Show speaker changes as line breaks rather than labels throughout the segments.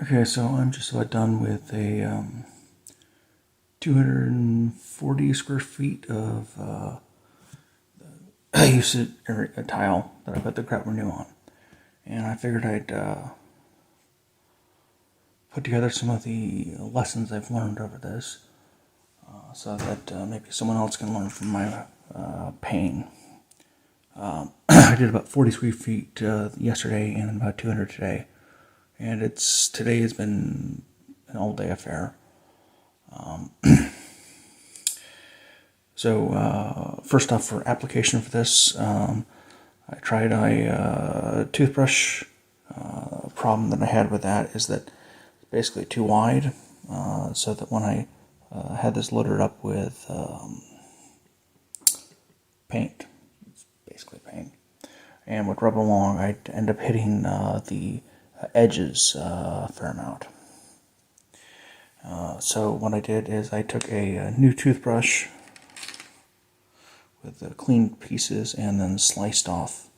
Okay, so I'm just about done with a 240 square feet of usage area tile that I put the Grout Renew on, and I figured I'd put together some of the lessons I've learned over this, so that maybe someone else can learn from my pain. I did about 40 square feet yesterday and about 200 today, and today has been an all-day affair. So first off, for application for this, I tried a toothbrush. Problem that I had with that is that it's basically too wide, so that when I had this loaded up with paint, it's basically paint, and would rub along, I'd end up hitting the edges a fair amount. So what I did is I took a new toothbrush with the clean pieces and then sliced off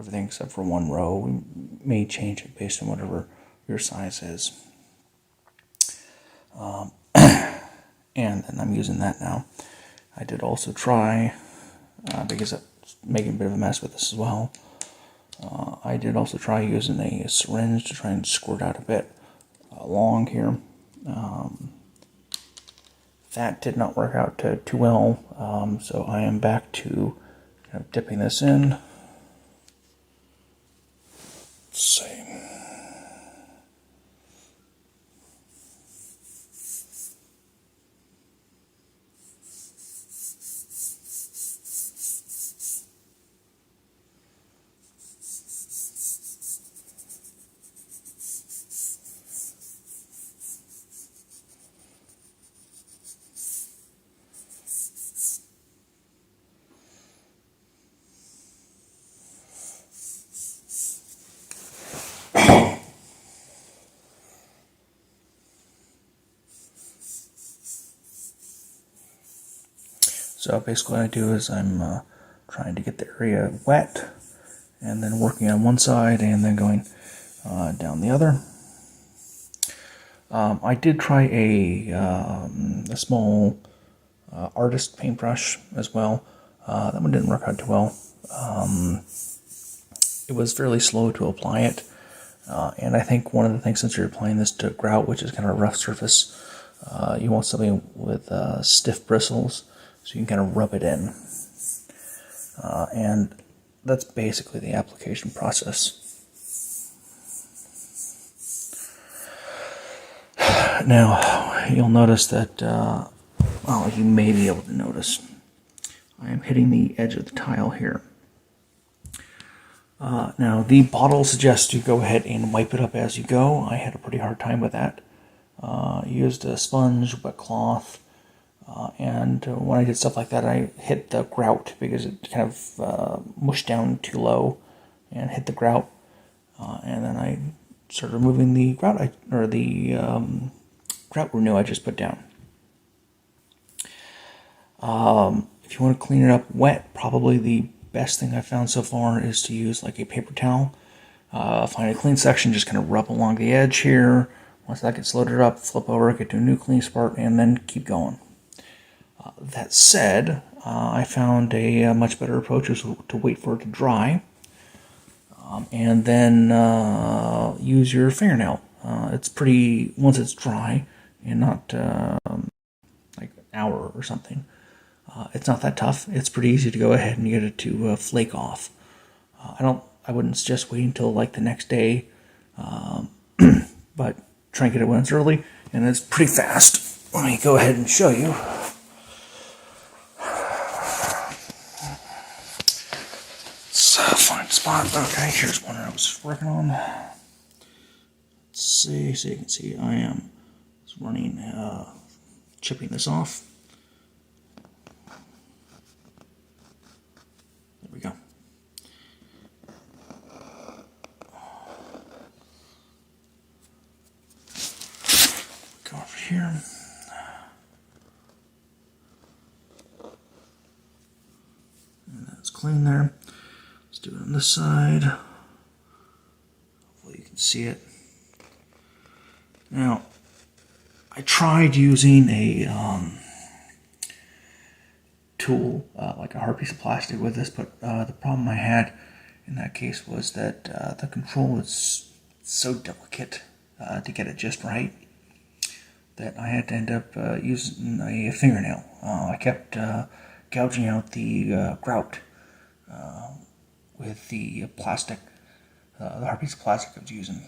everything except for one row. We may change it based on whatever your size is. And then I'm using that now. I did also try, because I'm making a bit of a mess with this as well, I did also try using a syringe to try and squirt out a bit along here. That did not work out too well, so I am back to kind of dipping this in. Let's see. So basically what I do is I'm trying to get the area wet and then working on one side and then going down the other. I did try a small artist paintbrush as well. That one didn't work out too well. It was fairly slow to apply it. And I think one of the things, since you're applying this to grout, which is kind of a rough surface, you want something with stiff bristles so you can kind of rub it in. And that's basically the application process. Now, you'll notice that, well, you may be able to notice, I am hitting the edge of the tile here. Now, the bottle suggests you go ahead and wipe it up as you go. I had a pretty hard time with that. Used a sponge, wet cloth, and when I did stuff like that, I hit the grout because it kind of mushed down too low and hit the grout. And then I started removing the grout, Grout Renew I just put down. If you want to clean it up wet, probably the best thing I've found so far is to use like a paper towel. Find a clean section, just kind of rub along the edge here. Once that gets loaded up, flip over, get to a new clean spot, and then keep going. That said, I found a much better approach is to wait for it to dry, and then use your fingernail. It's pretty, once it's dry and not like an hour or something, it's not that tough. It's pretty easy to go ahead and get it to flake off. I wouldn't suggest waiting until like the next day, but try and get it when it's early, and it's pretty fast. Let me go ahead and show you. Find a spot. Okay, here's one I was working on. Let's see, so you can see I am running, chipping this off. There we go. Go over here. And that's clean there. Let's do it on this side. Hopefully you can see it. Now, I tried using a tool, like a hard piece of plastic with this, but the problem I had in that case was that the control is so delicate to get it just right that I had to end up using a fingernail. I kept gouging out the grout with the plastic, the hard piece of plastic I was using.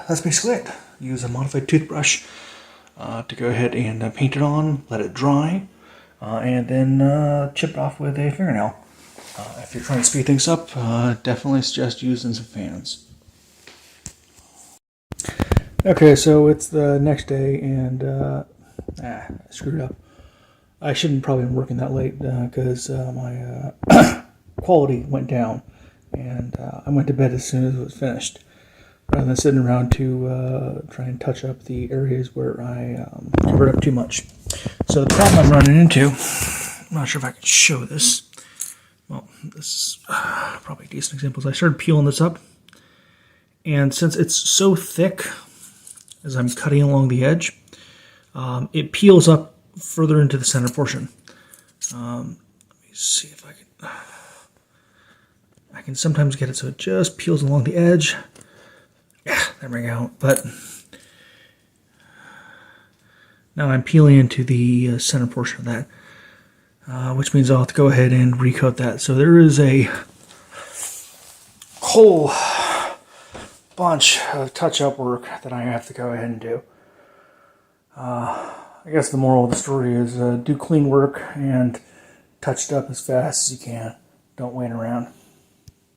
That's basically it. Use a modified toothbrush to go ahead and paint it on, let it dry, and then chip it off with a fingernail. If you're trying to speed things up, definitely suggest using some fans. Okay, so it's the next day, and I screwed up. I shouldn't probably been working that late because my quality went down, and I went to bed as soon as it was finished, rather than sitting around to try and touch up the areas where I covered up too much. So the problem I'm running into, I'm not sure if I can show this. Well, this is probably a decent example. So I started peeling this up, and since it's so thick as I'm cutting along the edge, it peels up further into the center portion. Let me see if I can sometimes get it so it just peels along the edge. Yeah, there we go. But now I'm peeling into the center portion of that. Which means I'll have to go ahead and recoat that. So there is a whole bunch of touch-up work that I have to go ahead and do. I guess the moral of the story is do clean work and touch it up as fast as you can. Don't wait around.